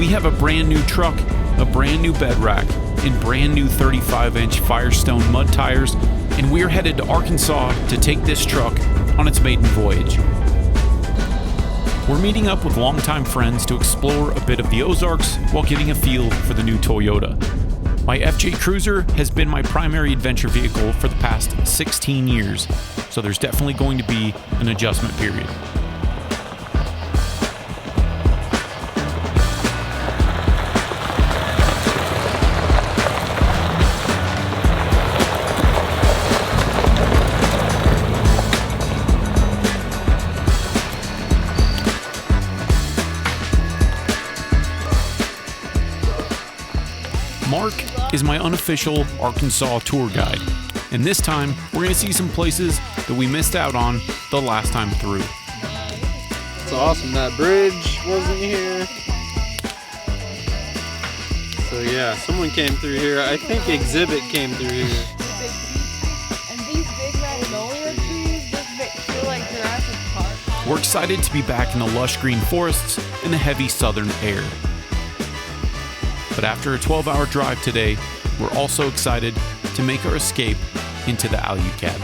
We have a brand new truck, a brand new bed rack, and brand new 35-inch Firestone mud tires, and we're headed to Arkansas to take this truck on its maiden voyage. We're meeting up with longtime friends to explore a bit of the Ozarks while getting a feel for the new Toyota. My FJ Cruiser has been my primary adventure vehicle for the past 16 years, so there's definitely going to be an adjustment period. Mark is my unofficial Arkansas tour guide, and this time we're going to see some places that we missed out on the last time through. It's awesome that bridge wasn't here. So yeah, someone came through here. I think Exhibit came through here. And these big magnolia trees just feel like Jurassic Park. We're excited to be back in the lush green forests and the heavy southern air. But after a 12-hour drive today, we're also excited to make our escape into the Alucab.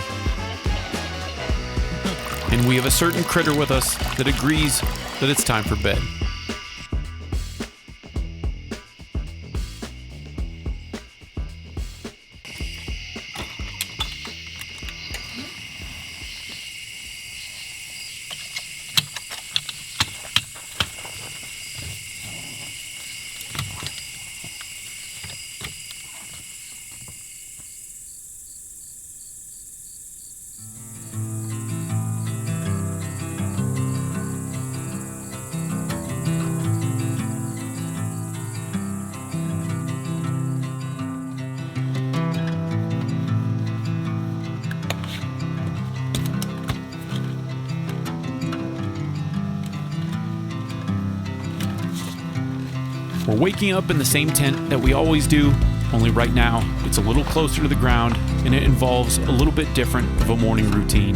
And we have a certain critter with us that agrees that it's time for bed. We're waking up in the same tent that we always do, only right now it's a little closer to the ground and it involves a little bit different of a morning routine.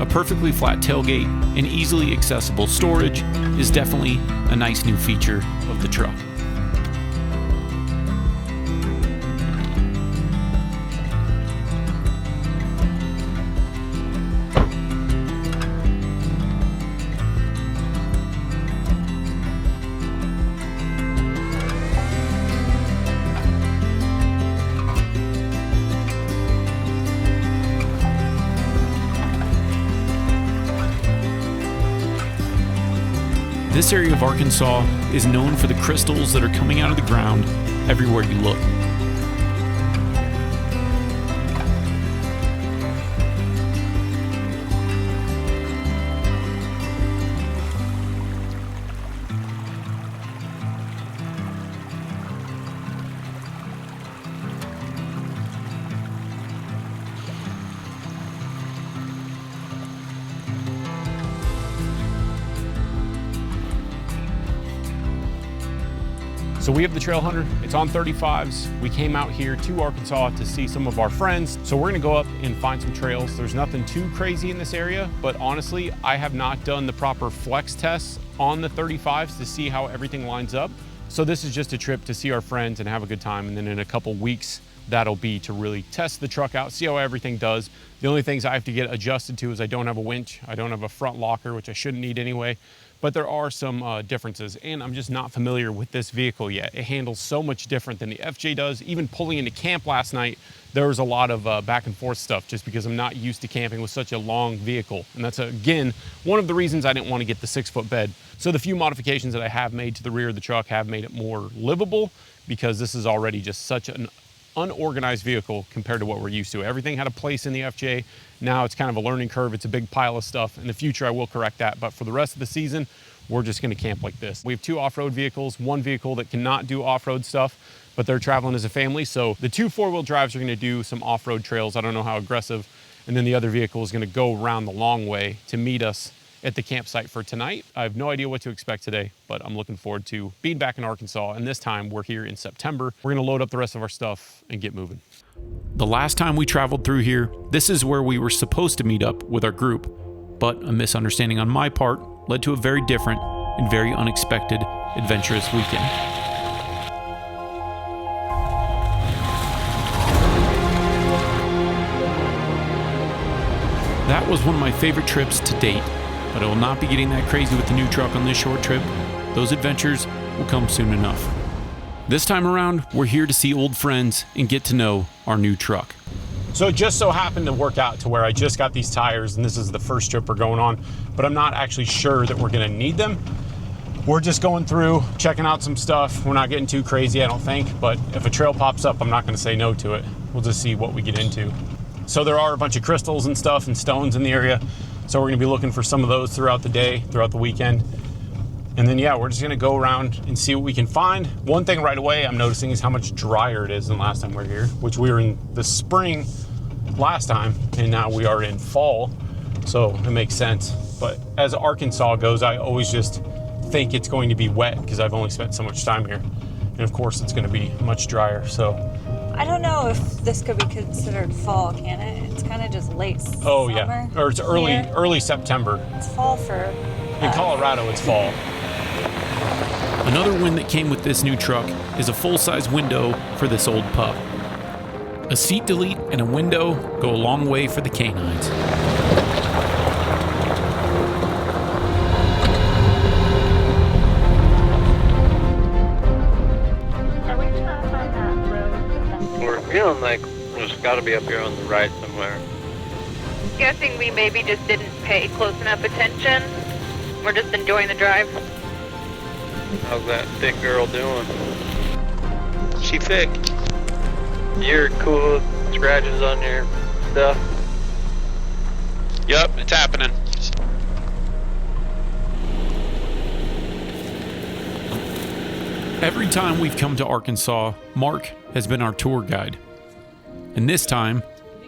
A perfectly flat tailgate and easily accessible storage is definitely a nice new feature of the truck. This area of Arkansas is known for the crystals that are coming out of the ground everywhere you look. So we have the Trail Hunter, it's on 35s. We came out here to Arkansas to see some of our friends. So we're gonna go up and find some trails. There's nothing too crazy in this area, but honestly, I have not done the proper flex tests on the 35s to see how everything lines up. So this is just a trip to see our friends and have a good time. And then in a couple weeks, that'll be to really test the truck out, see how everything does. The only things I have to get adjusted to is I don't have a winch, I don't have a front locker, which I shouldn't need anyway, but there are some differences, and I'm just not familiar with this vehicle yet. It handles so much different than the FJ does. Even pulling into camp last night, there was a lot of back and forth stuff just because I'm not used to camping with such a long vehicle. And that's, again, one of the reasons I didn't want to get the 6-foot bed. So the few modifications that I have made to the rear of the truck have made it more livable, because this is already just such an unorganized vehicle compared to what we're used to. Everything had a place in the FJ. Now it's kind of a learning curve. It's a big pile of stuff. In the future, I will correct that. But for the rest of the season, we're just going to camp like this. We have 2 off-road vehicles, 1 vehicle that cannot do off-road stuff, but they're traveling as a family. So the 2 4-wheel drives are going to do some off-road trails. I don't know how aggressive. And then the other vehicle is going to go around the long way to meet us at the campsite for tonight. I have no idea what to expect today, but I'm looking forward to being back in Arkansas. And this time we're here in September. We're gonna load up the rest of our stuff and get moving. The last time we traveled through here, this is where we were supposed to meet up with our group, but a misunderstanding on my part led to a very different and very unexpected, adventurous weekend. That was one of my favorite trips to date, but I will not be getting that crazy with the new truck on this short trip. Those adventures will come soon enough. This time around, we're here to see old friends and get to know our new truck. So it just so happened to work out to where I just got these tires, and this is the first trip we're going on, but I'm not actually sure that we're gonna need them. We're just going through, checking out some stuff. We're not getting too crazy, I don't think, but if a trail pops up, I'm not gonna say no to it. We'll just see what we get into. So there are a bunch of crystals and stuff and stones in the area, so we're gonna be looking for some of those throughout the day, throughout the weekend. And then, yeah, we're just gonna go around and see what we can find. One thing right away I'm noticing is how much drier it is than last time we were here, which we were in the spring last time, and now we are in fall, so it makes sense. But as Arkansas goes, I always just think it's going to be wet because I've only spent so much time here. And of course it's gonna be much drier, so. I don't know if this could be considered fall, can it? It's kind of just late Oh summer yeah, or it's early September. It's fall for... In Colorado, it's fall. Another win that came with this new truck is a full-size window for this old pup. A seat delete and a window go a long way for the canines. We're feeling like there's got to be up here on the right somewhere. Guessing we maybe just didn't pay close enough attention. We're just enjoying the drive. How's that thick girl doing? She thick. You're cool. Scratches on your stuff. Yup, it's happening. Every time we've come to Arkansas, Mark has been our tour guide. And this time,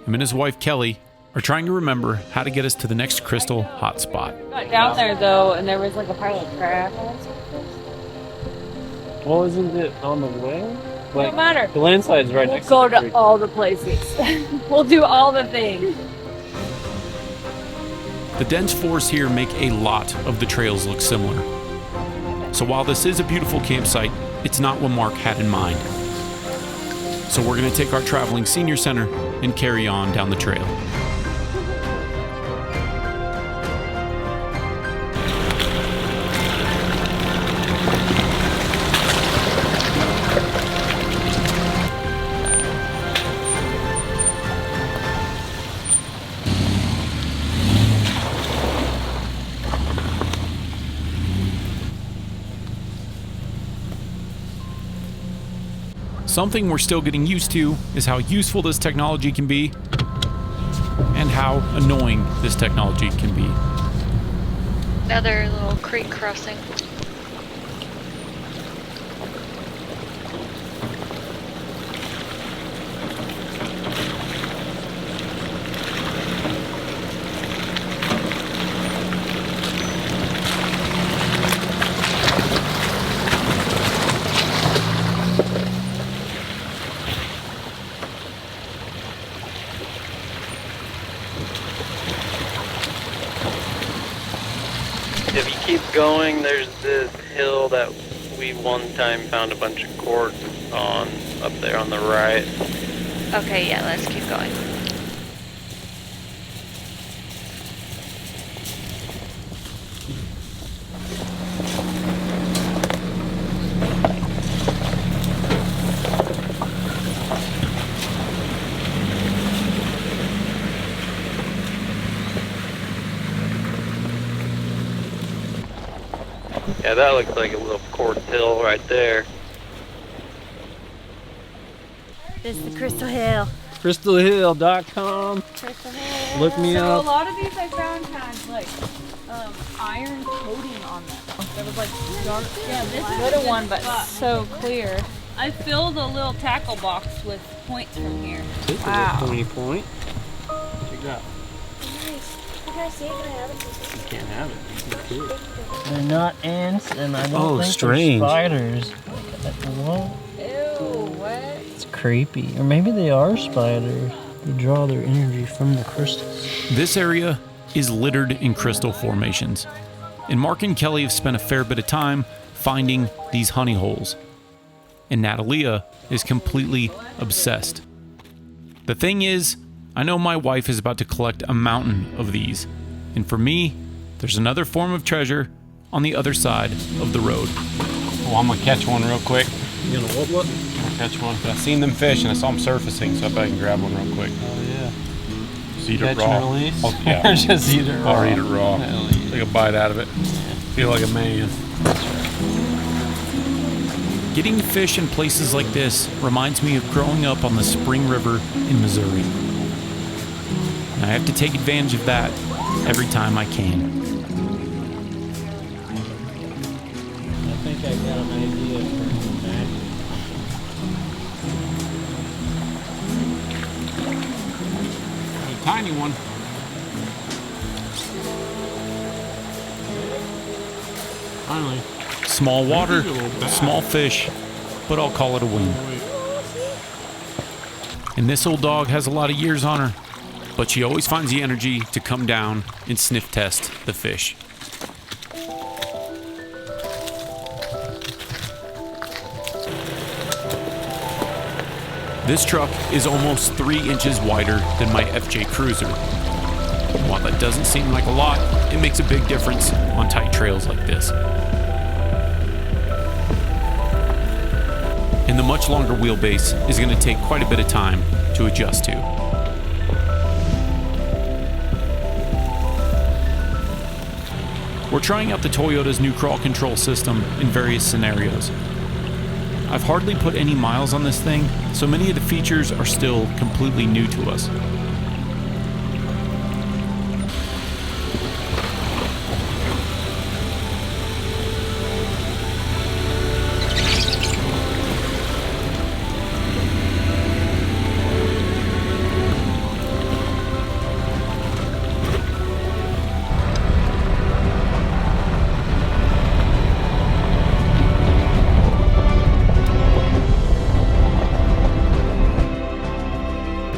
him and his wife Kelly are trying to remember how to get us to the next crystal hotspot. Got down there though, and there was like a pile of crap. Well, isn't it on the way? Don't matter. The landslide's right We'll next go to the to creek. all the places. We'll do all the things. The dense forests here make a lot of the trails look similar. So while this is a beautiful campsite, it's not what Mark had in mind. So we're going to take our traveling senior center and carry on down the trail. Something we're still getting used to is how useful this technology can be and how annoying this technology can be. Another little creek crossing. If you keep going, there's this hill that we one time found a bunch of quartz on up there on the right. Okay, yeah, let's keep going. Yeah, that looks like a little quartz hill right there. This is the Crystal Hill. CrystalHill.com. Look me So a up. lot of these I found had like iron coating on them. There was like dark. Yeah, this is little one, but so clear. I filled a little tackle box with points from here. This Wow. is a pointy point. Check that. Nice. Can I see it? Can I have it? You can't have it. It's too big. They're not ants, and I don't think strange. they're spiders. What? Ew, what? It's creepy. Or maybe they are spiders. They draw their energy from the crystals. This area is littered in crystal formations. And Mark and Kelly have spent a fair bit of time finding these honey holes. And Natalia is completely obsessed. The thing is, I know my wife is about to collect a mountain of these. And for me, there's another form of treasure on the other side of the road. Well, I'm gonna catch one real quick. You gonna what? I'm gonna catch one. I seen them fish and I saw them surfacing, so I bet I can grab one real quick. Oh yeah. Just eat it Catch raw. and release? Oh, yeah. Or just eat it raw? Or eat it raw. Hell yeah. Take a bite out of it. Feel like a man. Getting fish in places like this reminds me of growing up on the Spring River in Missouri. And I have to take advantage of that every time I can. I think I got an idea for that. A tiny one. Finally. Small water, small fish, but I'll call it a win. And this old dog has a lot of years on her, but she always finds the energy to come down and sniff test the fish. This truck is almost 3 inches wider than my FJ Cruiser. And while that doesn't seem like a lot, it makes a big difference on tight trails like this. And the much longer wheelbase is going to take quite a bit of time to adjust to. We're trying out the Toyota's new crawl control system in various scenarios. I've hardly put any miles on this thing, so many of the features are still completely new to us.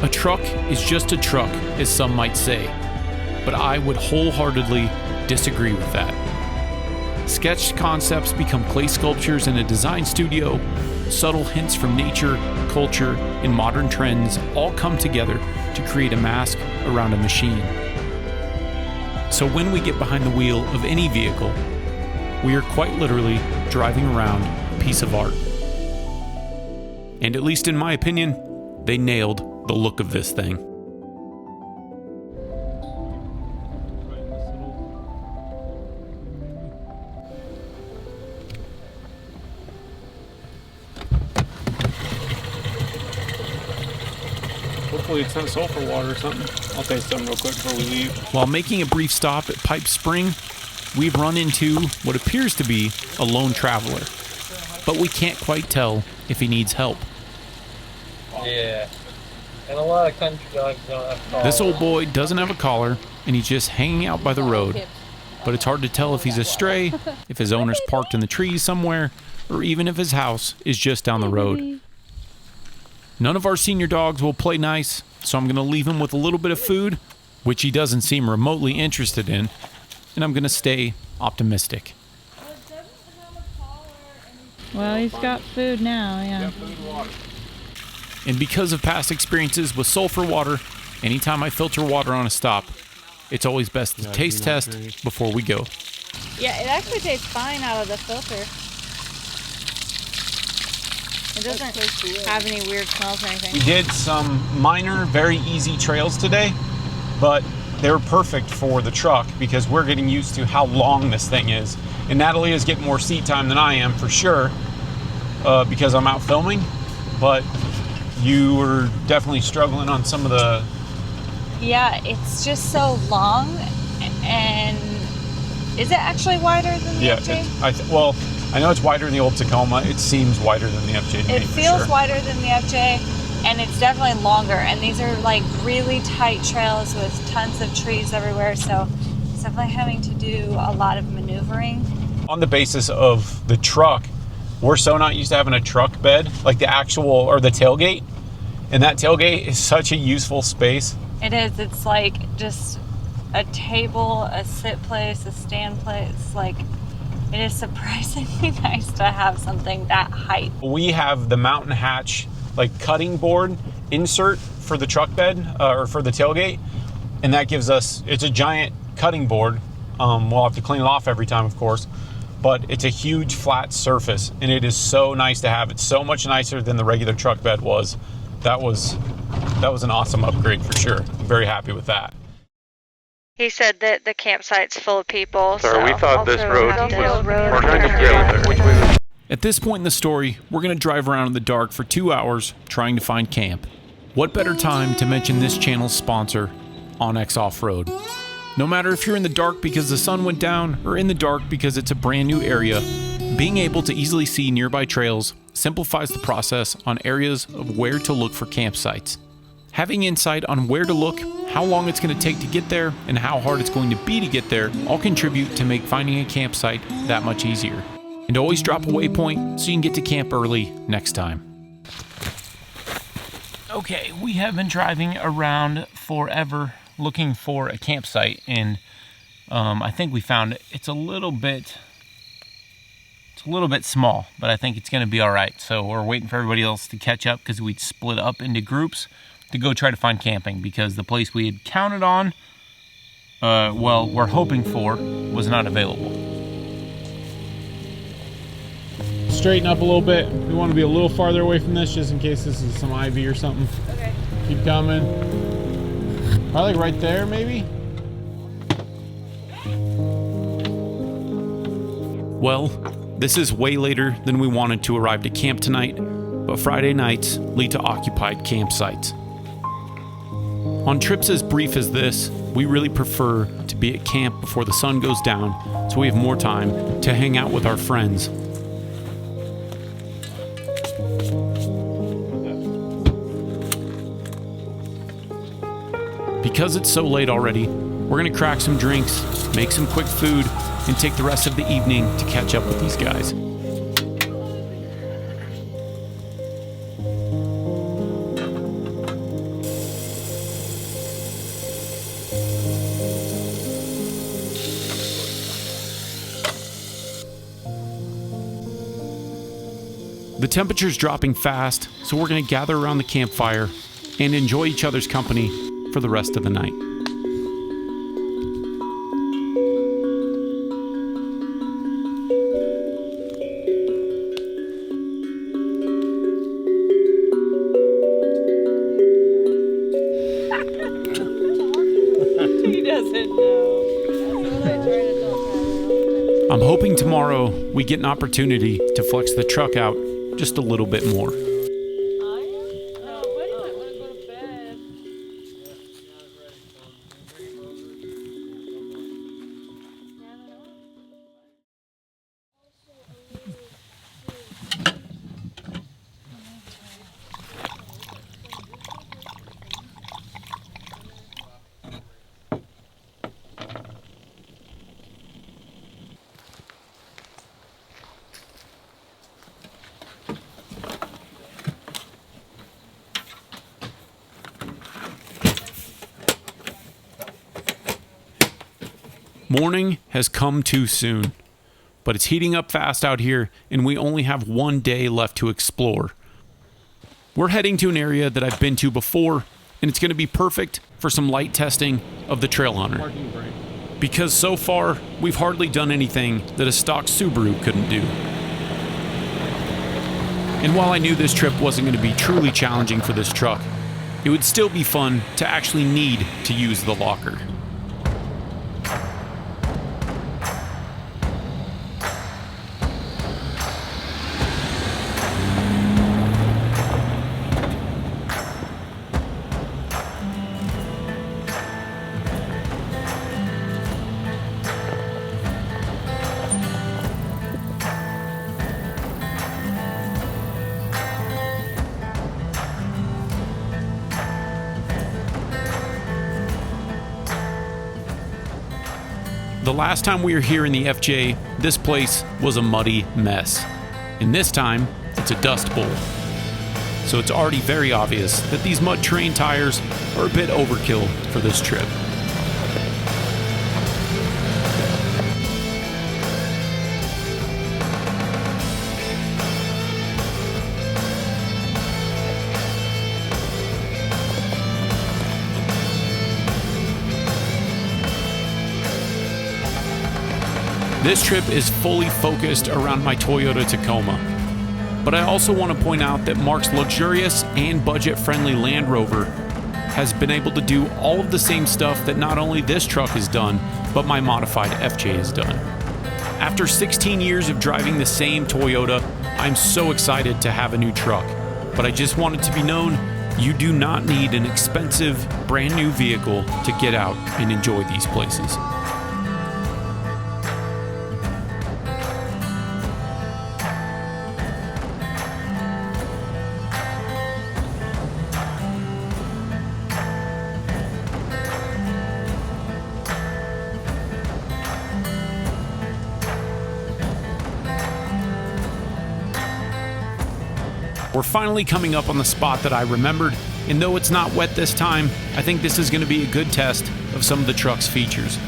A truck is just a truck, as some might say, but I would wholeheartedly disagree with that. Sketched concepts become clay sculptures in a design studio, subtle hints from nature, culture, and modern trends all come together to create a mask around a machine. So when we get behind the wheel of any vehicle, we are quite literally driving around a piece of art. And at least in my opinion, they nailed the look of this thing. Hopefully it's not sulfur water or something. I'll taste something real quick before we leave. While making a brief stop at Pipe Spring, we've run into what appears to be a lone traveler, but we can't quite tell if he needs help. Yeah. And a lot of country dogs don't have collars. This old boy doesn't have a collar, and he's just hanging out by the road. But it's hard to tell if he's a stray, if his owner's parked in the trees somewhere, or even if his house is just down the road. None of our senior dogs will play nice, so I'm going to leave him with a little bit of food, which he doesn't seem remotely interested in, and I'm going to stay optimistic. Well, he's got food now, yeah. And because of past experiences with sulfur water, anytime I filter water on a stop, it's always best to taste test before we go. Yeah, it actually tastes fine out of the filter. It doesn't have any weird smells or anything. We did some minor, very easy trails today, but they were perfect for the truck because we're getting used to how long this thing is. And Natalie is getting more seat time than I am for sure, because I'm out filming, but you were definitely struggling on some of the... Yeah, it's just so long, and is it actually wider than the FJ? Well, I know it's wider than the old Tacoma. It seems wider than the FJ to me, It feels sure. wider than the FJ, and it's definitely longer. And these are like really tight trails with tons of trees everywhere, so it's definitely having to do a lot of maneuvering. On the basis of the truck, we're so not used to having a truck bed, like the actual, or the tailgate. And that tailgate is such a useful space. It is. It's like just a table, a sit place, a stand place. Like, it is surprisingly nice to have something that height. We have the mountain hatch, like cutting board insert for the truck bed or for the tailgate. And that gives us, it's a giant cutting board. We'll have to clean it off every time, of course, but it's a huge flat surface and it is so nice to have. It's so much nicer than the regular truck bed was. That was an awesome upgrade for sure. I'm very happy with that. He said that the campsite's full of people. Sir, so we thought this also road have to- was, we're going to jail there. Which way? At this point in the story, we're going to drive around in the dark for 2 hours trying to find camp. What better time to mention this channel's sponsor, OnX Off-Road. No matter if you're in the dark because the sun went down or in the dark because it's a brand new area, being able to easily see nearby trails simplifies the process on areas of where to look for campsites. Having insight on where to look, how long it's going to take to get there, and how hard it's going to be to get there all contribute to make finding a campsite that much easier. And always drop a waypoint so you can get to camp early next time. Okay, we have been driving around forever looking for a campsite, and I think we found it. It's a little bit small, but I think it's going to be all right. So we're waiting for everybody else to catch up because we'd split up into groups to go try to find camping because the place we had counted on, we're hoping for, was not available. Straighten up a little bit. We want to be a little farther away from this just in case this is some ivy or something. Okay. Keep coming. Probably right there, maybe? Well, this is way later than we wanted to arrive to camp tonight, but Friday nights lead to occupied campsites. On trips as brief as this, we really prefer to be at camp before the sun goes down so we have more time to hang out with our friends. Because it's so late already, we're going to crack some drinks, make some quick food, and take the rest of the evening to catch up with these guys. The temperature's dropping fast, so we're going to gather around the campfire and enjoy each other's company for the rest of the night. He doesn't know. I'm hoping tomorrow we get an opportunity to flex the truck out just a little bit more. Morning has come too soon, but it's heating up fast out here and we only have one day left to explore. We're heading to an area that I've been to before, and it's going to be perfect for some light testing of the Trail Hunter. Because so far, we've hardly done anything that a stock Subaru couldn't do. And while I knew this trip wasn't going to be truly challenging for this truck, it would still be fun to actually need to use the locker. The last time we were here in the FJ, this place was a muddy mess. And this time, it's a dust bowl. So it's already very obvious that these mud terrain tires are a bit overkill for this trip. This trip is fully focused around my Toyota Tacoma. But I also want to point out that Mark's luxurious and budget-friendly Land Rover has been able to do all of the same stuff that not only this truck has done, but my modified FJ has done. After 16 years of driving the same Toyota, I'm so excited to have a new truck. But I just want it to be known, you do not need an expensive, brand new vehicle to get out and enjoy these places. We're finally coming up on the spot that I remembered, and though it's not wet this time, I think this is going to be a good test of some of the truck's features.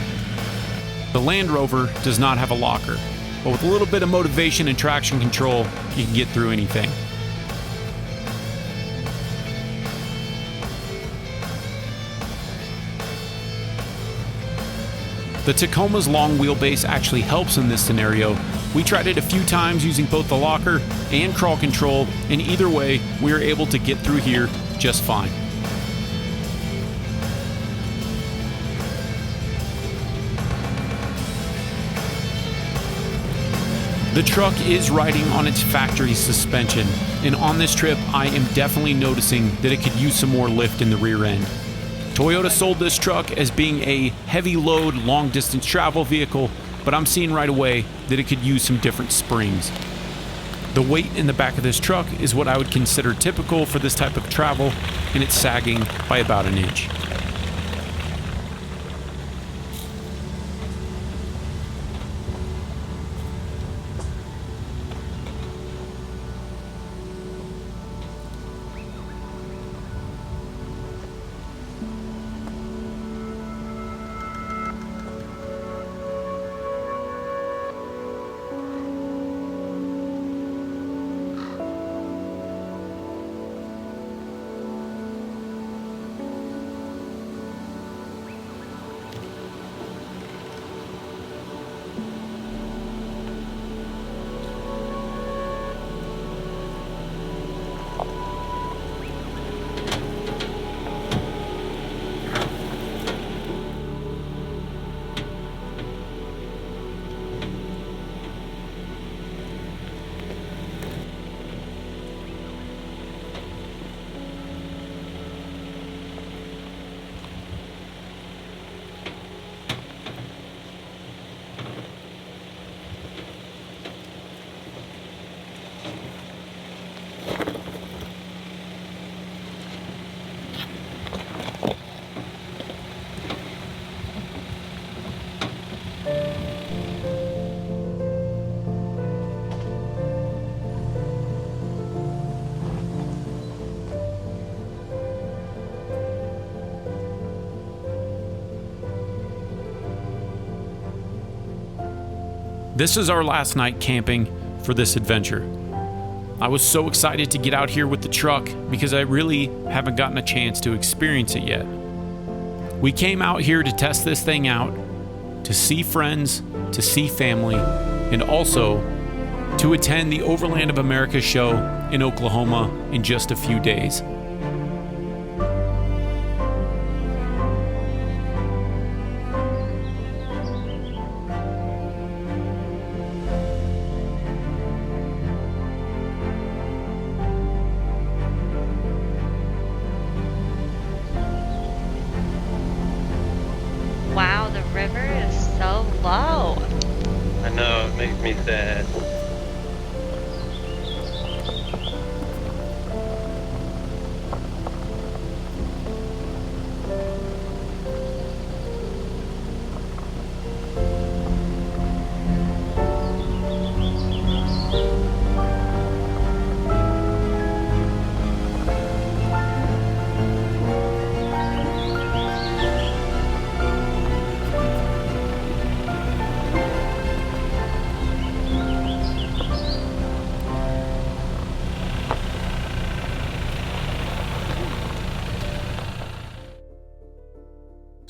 The Land Rover does not have a locker, but with a little bit of motivation and traction control, you can get through anything. The Tacoma's long wheelbase actually helps in this scenario. We tried it a few times using both the locker and crawl control, and either way, we were able to get through here just fine. The truck is riding on its factory suspension, and on this trip, I am definitely noticing that it could use some more lift in the rear end. Toyota sold this truck as being a heavy load, long distance travel vehicle, but I'm seeing right away that it could use some different springs. The weight in the back of this truck is what I would consider typical for this type of travel, and it's sagging by about an inch. This is our last night camping for this adventure. I was so excited to get out here with the truck because I really haven't gotten a chance to experience it yet. We came out here to test this thing out, to see friends, to see family, and also to attend the Overland of America show in Oklahoma in just a few days. Wow, the river is so low. I know, it makes me sad.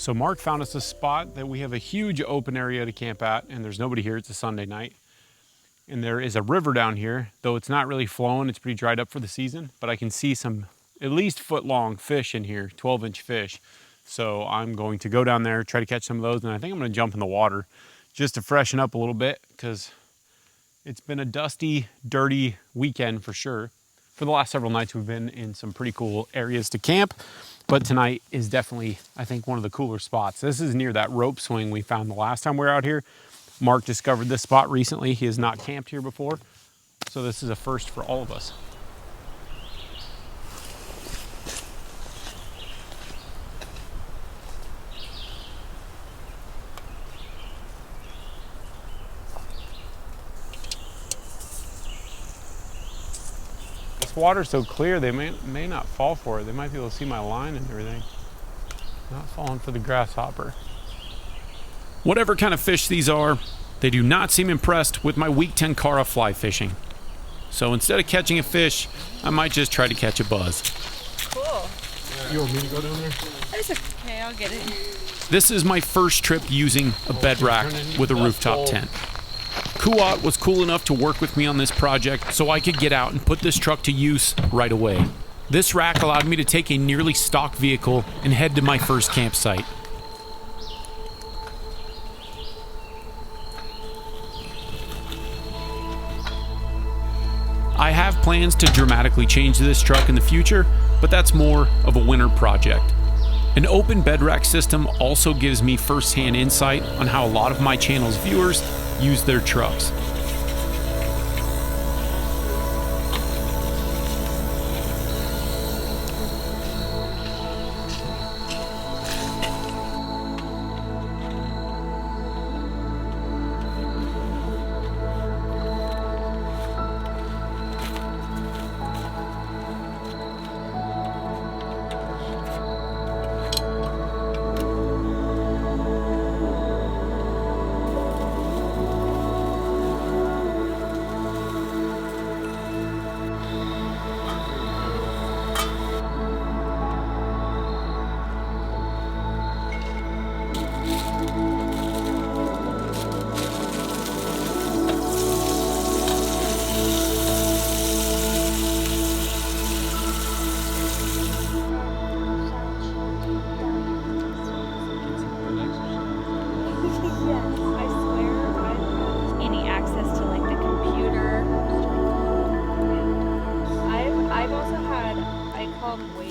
So Mark found us a spot that we have a huge open area to camp at, and there's nobody here. It's a Sunday night. And there is a river down here, though it's not really flowing. It's pretty dried up for the season, but I can see some at least foot-long fish in here, 12-inch fish. So I'm going to go down there, try to catch some of those, and I think I'm gonna jump in the water just to freshen up a little bit, because it's been a dusty, dirty weekend for sure. For the last several nights, we've been in some pretty cool areas to camp, but tonight is definitely, I think, one of the cooler spots. This is near that rope swing we found the last time we were out here. Mark discovered this spot recently. He has not camped here before, so this is a first for all of us. This water's so clear, they may not fall for it. They might be able to see my line and everything. Not falling for the grasshopper. Whatever kind of fish these are, they do not seem impressed with my weak tenkara fly fishing. So instead of catching a fish, I might just try to catch a buzz. Cool. You want me to go down there? That's okay, I'll get it. This is my first trip using a bed rack with a rooftop tent. Kuat was cool enough to work with me on this project so I could get out and put this truck to use right away. This rack allowed me to take a nearly stock vehicle and head to my first campsite. I have plans to dramatically change this truck in the future, but that's more of a winter project. An open bed rack system also gives me first-hand insight on how a lot of my channel's viewers use their trucks.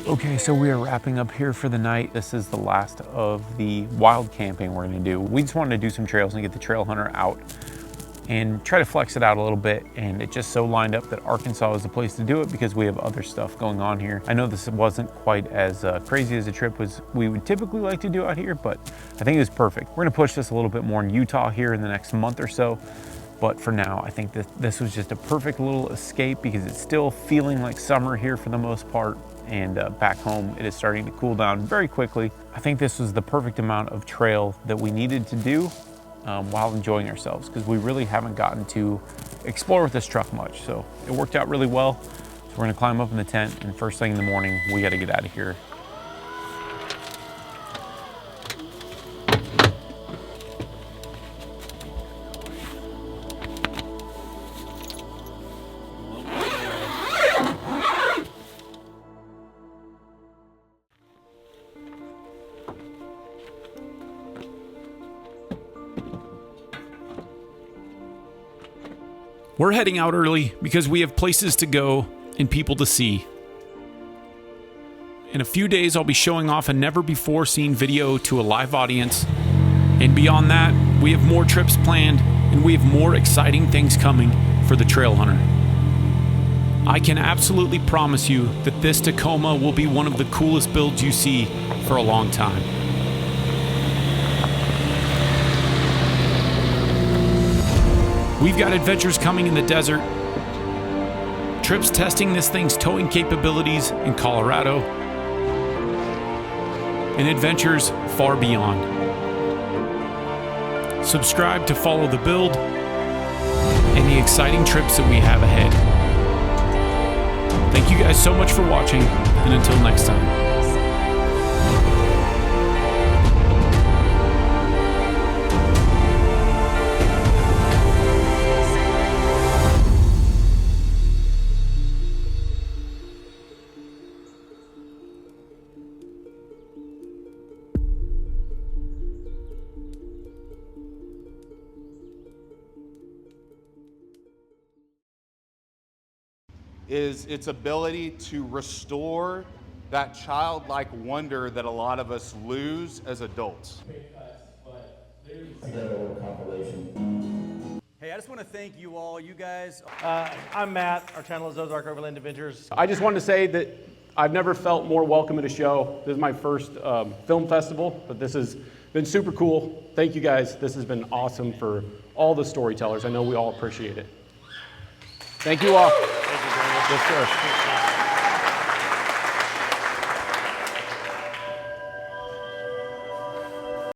Okay, so we are wrapping up here for the night. This is the last of the wild camping we're gonna do. We just wanted to do some trails and get the trail hunter out and try to flex it out a little bit, and it just so lined up that Arkansas was the place to do it because we have other stuff going on here. I know this wasn't quite as crazy as a trip as we would typically like to do out here, but I think it was perfect. We're gonna push this a little bit more in Utah here in the next month or so, but for now, I think that this was just a perfect little escape because it's still feeling like summer here for the most part, and back home it is starting to cool down very quickly. I think this was the perfect amount of trail that we needed to do while enjoying ourselves, because we really haven't gotten to explore with this truck much. So it worked out really well. So we're gonna climb up in the tent, and first thing in the morning, we gotta get out of here. We're heading out early because we have places to go and people to see. In a few days, I'll be showing off a never-before-seen video to a live audience. And beyond that, we have more trips planned and we have more exciting things coming for the trail hunter. I can absolutely promise you that this Tacoma will be one of the coolest builds you see for a long time. We've got adventures coming in the desert, trips testing this thing's towing capabilities in Colorado, and adventures far beyond. Subscribe to follow the build and the exciting trips that we have ahead. Thank you guys so much for watching, and until next time. is its ability to restore that childlike wonder that a lot of us lose as adults. Hey, I just want to thank you all, you guys. I'm Matt. Our channel is Ozark Overland Adventures. I just wanted to say that I've never felt more welcome at a show. This is my first film festival, but this has been super cool. Thank you guys. This has been awesome for all the storytellers. I know we all appreciate it. Thank you all. Thank you very much. Yes, sir.